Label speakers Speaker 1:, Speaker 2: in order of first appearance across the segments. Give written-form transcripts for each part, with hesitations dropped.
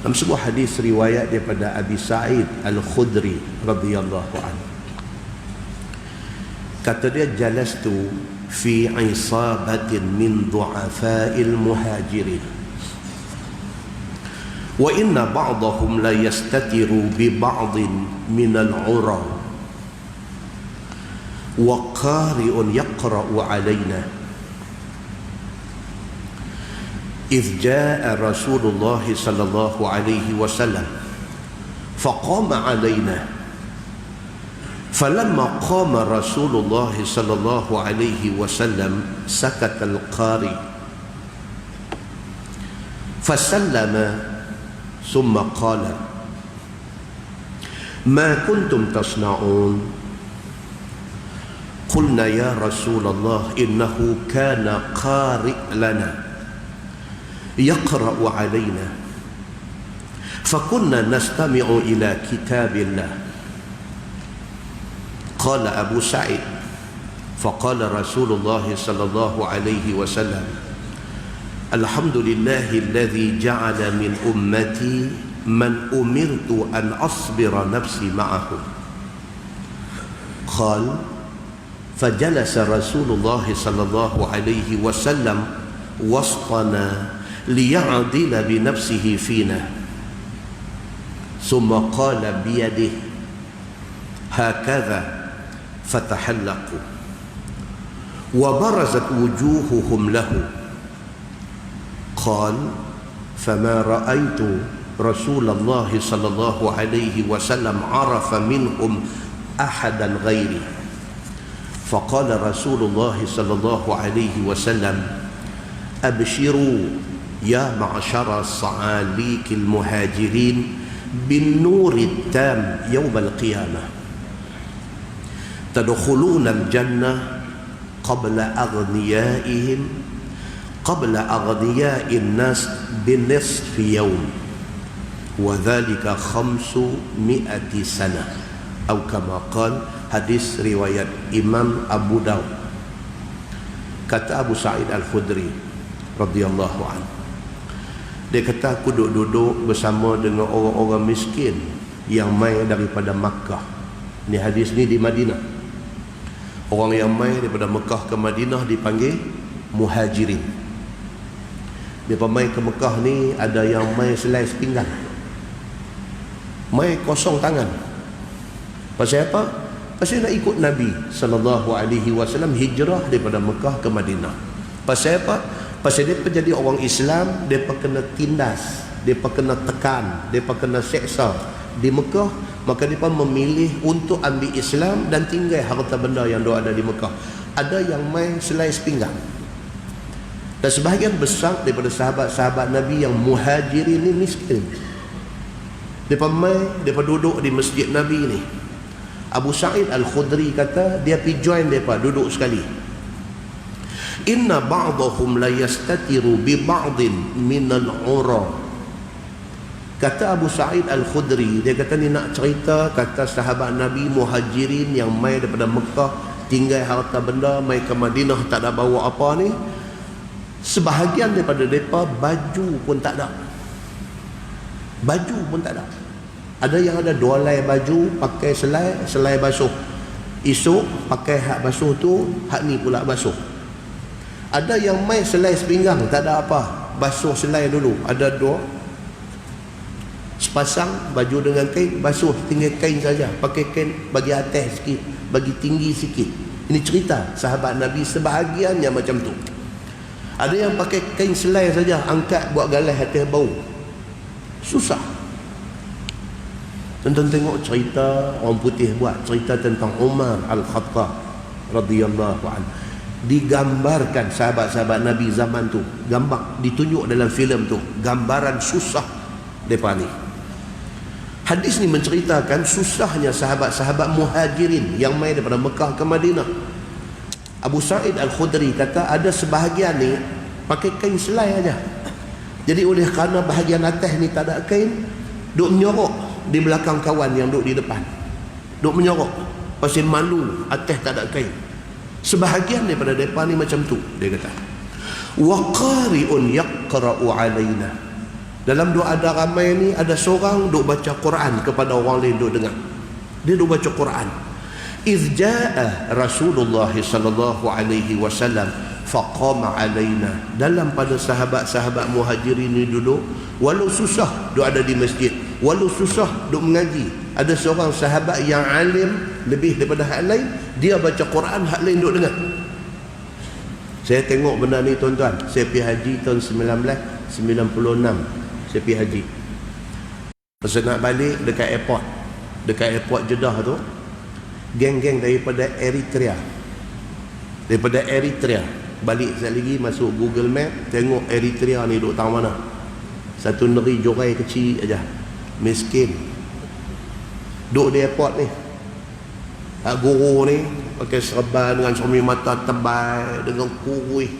Speaker 1: Dalam sebuah hadis riwayat daripada Abi Sa'id Al-Khudri radhiyallahu anhu, kata dia, jalastu fi isabatin min du'afa'il muhajirin wa inna ba'dahum la yastatiru bi ba'din min al-'ura wa qari'un yaqra'u 'alaina إذ جاء رسول الله صلى الله عليه وسلم فقام علينا فلما قام رسول الله صلى الله عليه وسلم سكت القارئ فسلم ثم قال ما كنتم تصنعون قلنا يا رسول الله إنه كان قارئ لنا يقرأ علينا فكنا نستمع إلى كتاب الله. قال أبو سعيد فقال رسول الله صلى الله عليه وسلم الحمد لله الذي جعل من أمتي من أمرت أن أصبر نفسي معهم. قال فجلس رسول الله صلى الله عليه وسلم وسطنا ليعدل بنفسه فينا ثم قال بيده هكذا فتحلقوا وبرزت وجوههم له. قال فما رأيت رسول الله صلى الله عليه وسلم عرف منهم أحدا غيري. فقال رسول الله صلى الله عليه وسلم أبشروا يا معشر الصعاليك المهاجرين بالنور التام يوم القيامة تدخلون الجنة قبل أغنياء الناس بنصف يوم وذلك 500 سنة أو كما قال. Hadis riwayat Imam Abu Daud. Kata Abu Sa'id Al-Khudri radhiyallahu anhu, dia kata, aku duduk bersama dengan orang-orang miskin yang mai daripada Makkah. Ni hadis ni di Madinah. Orang yang mai daripada Mekah ke Madinah dipanggil muhajirin. Dia mai ke Mekah ni, ada yang mai selai sepinggan, mai kosong tangan. Pasal apa? Pasal nak ikut Nabi sallallahu alaihi wasallam hijrah daripada Mekah ke Madinah. Pasal apa? Pasal dia jadi orang Islam, dia kena tindas, dia kena tekan, dia kena seksa di Mekah, maka dia memilih untuk ambil Islam dan tinggal harta benda yang ada di Mekah. Ada yang main selai sepinggang. Dan sebahagian besar daripada sahabat-sahabat Nabi yang muhajirin ni miskin. Mereka main, mereka duduk di masjid Nabi ni. Abu Sa'id Al-Khudri kata, dia pergi join mereka duduk sekali. Inna ba'dahum la yastatiru bi ba'din minal 'ura. Kata Abu Sa'id Al-Khudri, dia kata ni nak cerita, kata sahabat Nabi muhajirin yang mai daripada Mekah, tinggal harta benda, mai ke Madinah tak ada bawa apa ni. Sebahagian daripada mereka baju pun tak ada. Baju pun tak ada. Ada yang ada 2 helai baju, pakai selai basuh. Esok pakai hak basuh tu, hak ni pula basuh. Ada yang main selai sepinggang, tak ada apa, basuh selai dulu. Ada 2 sepasang baju dengan kain, basuh tinggal kain saja, pakai kain bagi atas sikit, bagi tinggi sikit. Ini cerita sahabat Nabi sebahagiannya macam tu. Ada yang pakai kain selai saja, angkat buat galah atas bau. Susah. Tonton tengok cerita orang putih buat cerita tentang Umar Al-Khattab radhiyallahu anhu. Digambarkan sahabat-sahabat Nabi zaman tu, gambar ditunjuk dalam filem tu, gambaran susah depa ni. Hadis ni menceritakan susahnya sahabat-sahabat muhajirin yang mai daripada Mekah ke Madinah. Abu Sa'id Al-Khudri kata ada sebahagian ni pakai kain selai aja. Jadi oleh kerana bahagian atas ni tak ada kain, duk menyorok di belakang kawan yang duk di depan. Duk menyorok pasal malu atas tak ada kain. Sebahagian daripada mereka ni macam tu, dia kata. Wa qari'un yaqra'u alaina. Dalam duk ada ramai ni, ada seorang duk baca Quran kepada orang lain duk dengar. Dia duk baca Quran. Iz jaa Rasulullah sallallahu alaihi wasallam faqama alaina. Dalam pada sahabat-sahabat Muhajirin ni duduk, walau susah duk ada di masjid, walau susah duk mengaji. Ada seorang sahabat yang alim lebih daripada hak lain, dia baca Quran, hak lain duk dengar. Saya tengok benda ni tuan-tuan. Saya pergi haji tahun 1996. Saya pergi haji. Masa nak balik dekat airport Jeddah tu, geng-geng daripada Eritrea balik sekali lagi, masuk Google Map, tengok Eritrea ni duduk tahu mana. Satu negeri jorai kecil aja, miskin, duduk di airport ni. Guru ni pakai serban dengan cermin mata tebal, dengan kurui,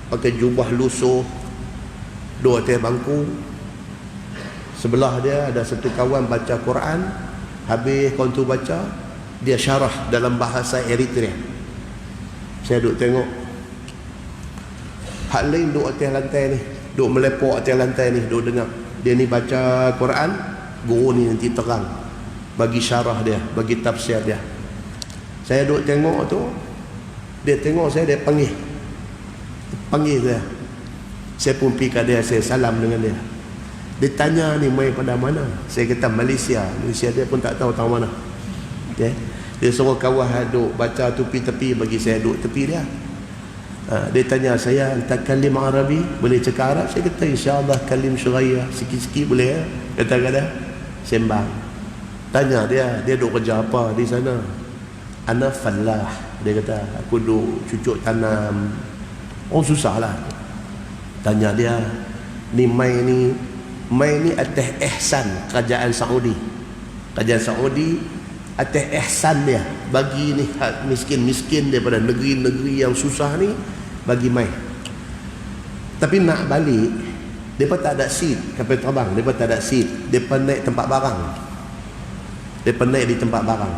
Speaker 1: pakai jubah lusuh, duduk atas bangku. Sebelah dia ada satu kawan baca Quran. Habis kawan tu baca, dia syarah dalam bahasa Eritrea. Saya duduk tengok. Hak lain duduk atas lantai ni, duduk melepok atas lantai ni, duduk dengar. Dia ni baca Quran, guru ni nanti terang, bagi syarah dia, bagi tafsir dia. Saya duduk tengok tu, dia tengok saya, dia panggil saya. Saya pun pergi kat dia, saya salam dengan dia. Dia tanya ni mai pada mana? Saya kata Malaysia. Dia pun tak tahu mana. Okay. Dia suruh kawan duduk baca tepi-tepi, bagi saya duduk tepi dia. Dia tanya saya, "Anta kalim Arabi? Boleh cakap Arab?" Saya kata, "InsyaAllah kalim syuraya." Sikit-sikit boleh ya? Kata-kata sembang. Tanya dia duduk kerja apa di sana? "Ana fallah." Dia kata, "Aku duduk cucuk tanam." Oh, susah lah. Tanya dia, "Ni mai ni atas ihsan kerajaan Saudi. Kerajaan Saudi atas ihsan dia bagi ni miskin-miskin daripada negeri-negeri yang susah ni, bagi mai. Tapi nak balik, depa tak ada seat kapal terbang, depa tak ada seat, depa naik tempat barang. Depa naik di tempat barang.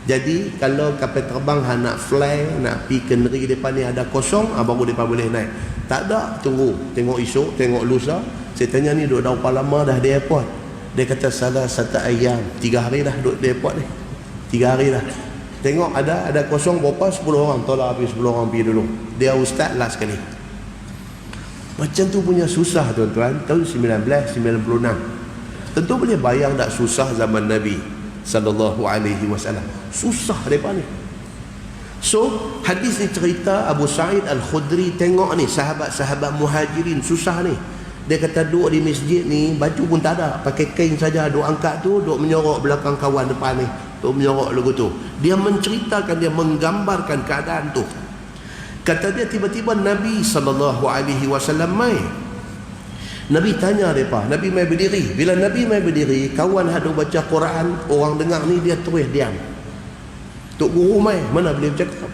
Speaker 1: Jadi kalau kapal terbang nak fly, nak pergi ke negeri depa ni ada kosong, baru depa boleh naik. Tak ada, tunggu, tengok esok, tengok lusa. Saya tanya ni duduk berapa lama dah di airport? Dia kata salah satu ayam, 3 hari dah duduk di airport ni. 3 hari dah. Tengok ada kosong berapa? 10 orang. Tolak habis 10 orang pergi dulu. Dia ustaz last sekali. Macam tu punya susah tuan-tuan. Tahun 1996. Tentu boleh bayang tak susah zaman Nabi sallallahu alaihi wasallam. Susah depa ni. So hadis ni cerita Abu Sa'id Al-Khudri, tengok ni sahabat-sahabat Muhajirin susah ni. Dia kata duduk di masjid ni, baju pun tak ada, pakai kain saja, duduk angkat tu, duduk menyorok belakang kawan depan ni, duduk menyorok lagu tu. Dia menceritakan, dia menggambarkan keadaan tu. Kata dia, tiba-tiba Nabi SAW mai. Nabi tanya mereka, Nabi mai berdiri. Bila Nabi mai berdiri, kawan haduk baca Quran, orang dengar ni, dia terus diam. Tok guru mai, mana boleh bercakap.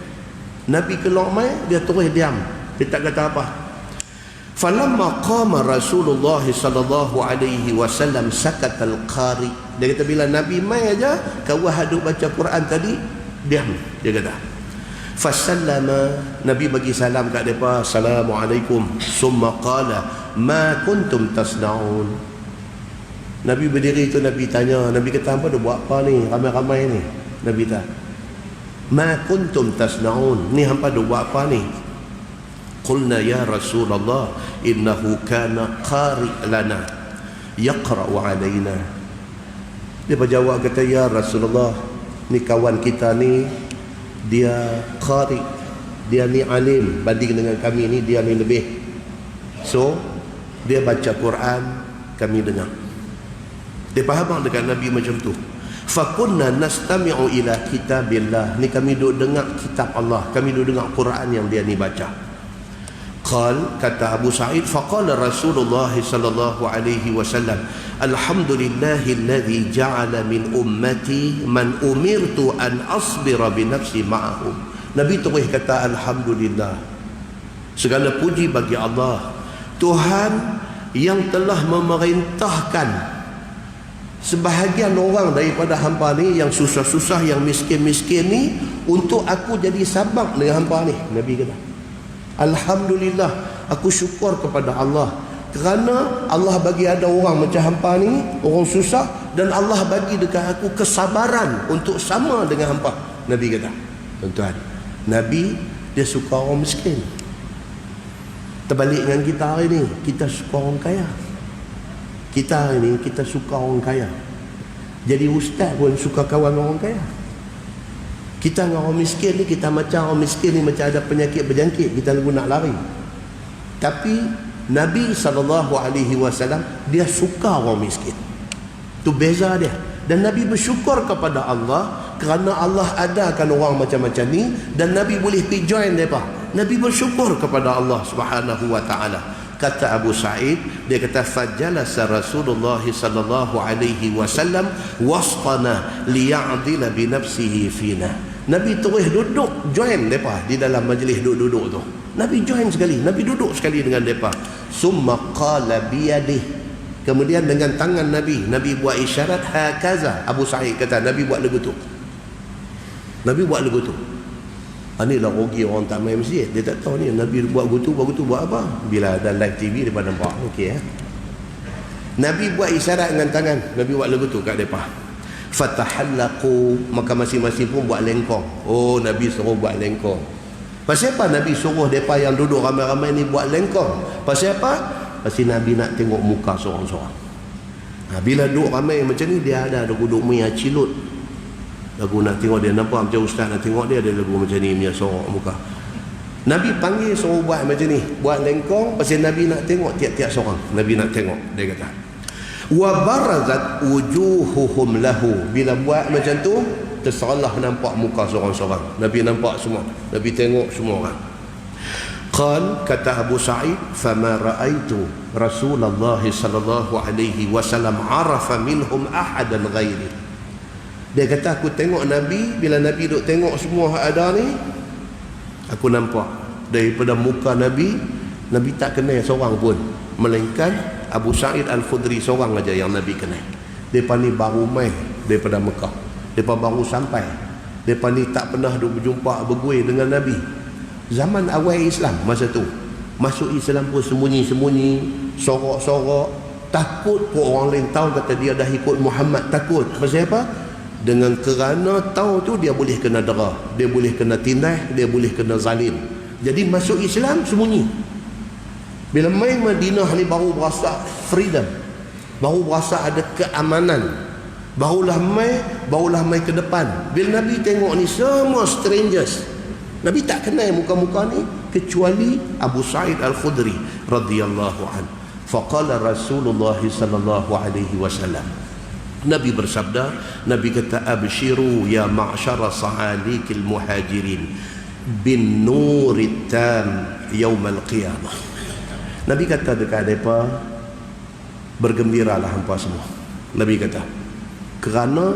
Speaker 1: Nabi keluar mai, dia terus diam. Dia tak kata apa. Falamma qama Rasulullah sallallahu alaihi wasallam sakatal qari. Dia kata bila Nabi mai aja, kawan haduk baca Quran tadi, diam. Dia kata. Fasallama, Nabi bagi salam kat depa, assalamualaikum. Summa qala ma kuntum tasnaun. Nabi berdiri tu, Nabi tanya, Nabi kata apa dia buat apa ni ramai-ramai ni? Nabi kata ma kuntum tasnaun, ni hampa dia buat apa ni? Qulna ya Rasulullah innahu kana qari' lana yaqra'u alaina. Dia berjawab kata, ya Rasulullah, ni kawan kita ni dia qari', dia ni alim banding dengan kami ni, dia ni lebih. So dia baca Quran, kami dengar. Dia faham dekat Nabi macam tu. Fakunna nastami'u ila kitabillah, ni kami duduk dengar kitab Allah, kami duduk dengar Quran yang dia ni baca. Qal, kata Abu Sa'id, faqala Rasulullah sallallahu alaihi wasallam, alhamdulillahilladzi ja'ala min ummati man umirtu an asbira bi nafsi ma'ahum. Nabi terus kata alhamdulillah, segala puji bagi Allah, Tuhan yang telah memerintahkan sebahagian orang daripada hamba ni yang susah-susah, yang miskin-miskin ni, untuk aku jadi sabak dengan hamba ni. Nabi kata alhamdulillah, aku syukur kepada Allah Kerana Allah bagi ada orang macam hampa ni, orang susah, dan Allah bagi dekat aku kesabaran untuk sama dengan hampa. Nabi kata, tuan-tuan, Nabi dia suka orang miskin. Terbalik dengan kita hari ni, kita suka orang kaya. Kita hari ni kita suka orang kaya. Jadi ustaz pun suka kawan orang kaya. Kita dengan orang miskin ni, kita macam orang miskin ni macam ada penyakit berjangkit, kita lagu nak lari. Tapi Nabi SAW dia suka orang miskin. Tu beza dia. Dan Nabi bersyukur kepada Allah kerana Allah adakan orang macam-macam ni, dan Nabi boleh pergi join mereka. Nabi bersyukur kepada Allah Subhanahu wa taala. Kata Abu Sa'id, dia kata fajalasa Rasulullah sallallahu alaihi wasallam wasqana liya'dila bi nafsihi fina. Nabi terus duduk join mereka di dalam majlis duduk-duduk tu. Nabi join sekali, Nabi duduk sekali dengan mereka. Summa qala biyadih, kemudian dengan tangan Nabi buat isyarat hakaza. Abu Sa'id kata Nabi buat lagu tu. Nabi buat lagu tu. Inilah rugi orang tak main masjid, dia tak tahu ni Nabi buat lagu tu buat apa. Bila ada live TV dia pada nampak. Okey Nabi buat isyarat dengan tangan, Nabi buat lagu tu kat depa. Fatahallaqu, maka masing-masing pun buat lengkong. Oh, Nabi suruh buat lengkong. Pasal apa Nabi suruh mereka yang duduk ramai-ramai ni buat lengkong? Pasal apa? Pasal Nabi nak tengok muka seorang-seorang. Bila duduk ramai macam ni, dia ada duduk punya cilut. Lagu nak tengok dia, nampak macam ustaz nak tengok dia, ada lagu macam ni punya sorok muka. Nabi panggil suruh buat macam ni, buat lengkong. Pasal Nabi nak tengok tiap-tiap seorang. Nabi nak tengok, dia kata. Wa barazat wujuhuhum lahu. Bila buat macam tu, tersalah nampak muka seorang-seorang. Nabi nampak semua, Nabi tengok semua orang. Qal, kata Abu Sa'id, fama ra'aitu Rasulullah sallallahu alaihi wasallam arafa minhum ahadan ghairi. Dia kata aku tengok Nabi, bila Nabi duk tengok semua ada ni, aku nampak daripada muka Nabi tak kenal seorang pun, melainkan Abu Sa'id Al-Khudri seorang aja yang Nabi kenal. Depa ni baru mai daripada Mekah. Depa baru sampai. Depa ni tak pernah berjumpa bergui dengan Nabi. Zaman awal Islam masa tu, masuk Islam pun sembunyi-sembunyi, sorok-sorok, takut pun orang lain tahu kata dia dah ikut Muhammad, takut. Pasal apa? Dengan kerana tahu tu dia boleh kena dera, dia boleh kena tindas, dia boleh kena zalim. Jadi masuk Islam sembunyi. Bila main Madinah ni baru berasa freedom, baru berasa ada keamanan, barulah mai ke depan. Bila Nabi tengok ni semua strangers, Nabi tak kenal muka-muka ni kecuali Abu Sa'id Al-Khudri radhiyallahu anhu. Faqala Rasulullah sallallahu alaihi wasallam, Nabi bersabda, Nabi kata abshiru ya ma'syara sa'alikil muhajirin bin nurit tam yaumal qiyamah. Nabi kata dekat mereka, bergembiralah hampa semua. Nabi kata, kerana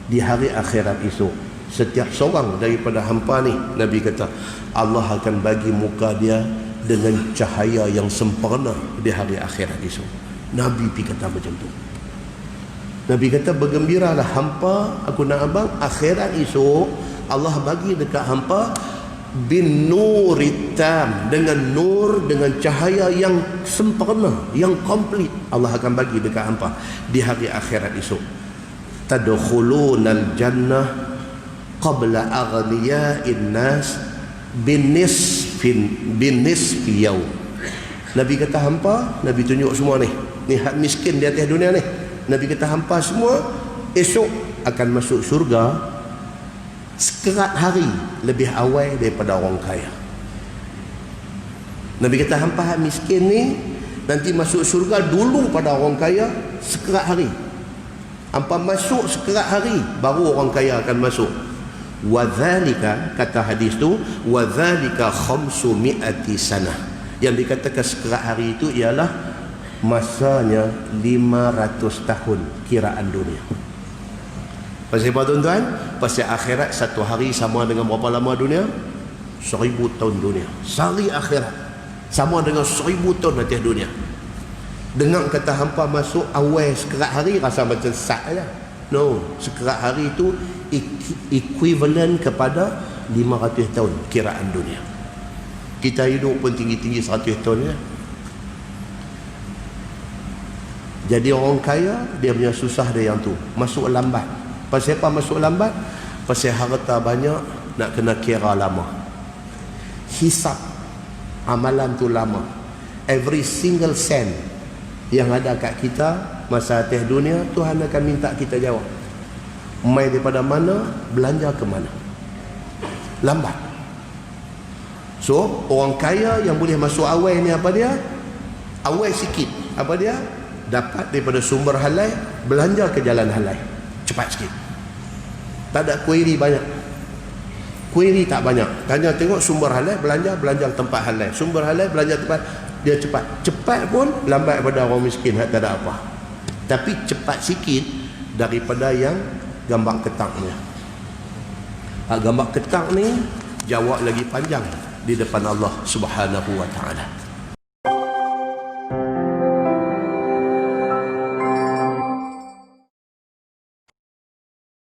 Speaker 1: di hari akhirat esok, setiap seorang daripada hampa ni, Nabi kata, Allah akan bagi muka dia dengan cahaya yang sempurna di hari akhirat esok. Nabi pergi kata macam tu. Nabi kata, bergembiralah hampa, aku nak abang, akhirat esok Allah bagi dekat hampa bin nuritam, dengan nur, dengan cahaya yang sempurna, yang komplit. Allah akan bagi dekat hampa di hari akhirat esok. Tadkhulunal jannah qabla aghniya'in nas binisfi yaum. Nabi kata hampa, Nabi tunjuk semua ni hak miskin di atas dunia ni. Nabi kata hampa semua esok akan masuk syurga sekerat hari lebih awal daripada orang kaya. Nabi kata hampa miskin ni nanti masuk syurga dulu pada orang kaya sekerat hari. Hampa masuk sekerat hari baru orang kaya akan masuk. Wadzalika, kata hadis tu, wadzalika 500 sanah. Yang dikatakan sekerat hari itu ialah masanya 500 tahun kiraan dunia. Pasal apa tuan-tuan? Pasal akhirat satu hari sama dengan berapa lama dunia? 1000 tahun dunia. Sehari akhirat sama dengan 1000 tahun atas dunia. Dengar kata hampa masuk awal sekerat hari rasa macam sat aja. No, sekerat hari itu equivalent kepada 500 tahun kiraan dunia. Kita hidup pun tinggi-tinggi 100 tahun ya. Jadi orang kaya, dia punya susah dia yang tu, masuk lambat. Pasal apa masuk lambat? Pasal harta banyak, nak kena kira lama. Hisap amalan tu lama. Every single cent yang ada kat kita masa atas dunia, Tuhan akan minta kita jawab. Mai daripada mana, belanja ke mana. Lambat. So, orang kaya yang boleh masuk awal ni apa dia? Awal sikit. Apa dia? Dapat daripada sumber halal, belanja ke jalan halal. Cepat sikit. Tak ada query banyak. Query tak banyak. Tanya tengok sumber halal, belanja tempat halal. Sumber halal, belanja tempat, dia cepat. Cepat pun lambat daripada orang miskin, tak ada apa. Tapi cepat sikit daripada yang gambar ketak ni. Gambar ketak ni jawab lagi panjang di depan Allah Subhanahu wa taala.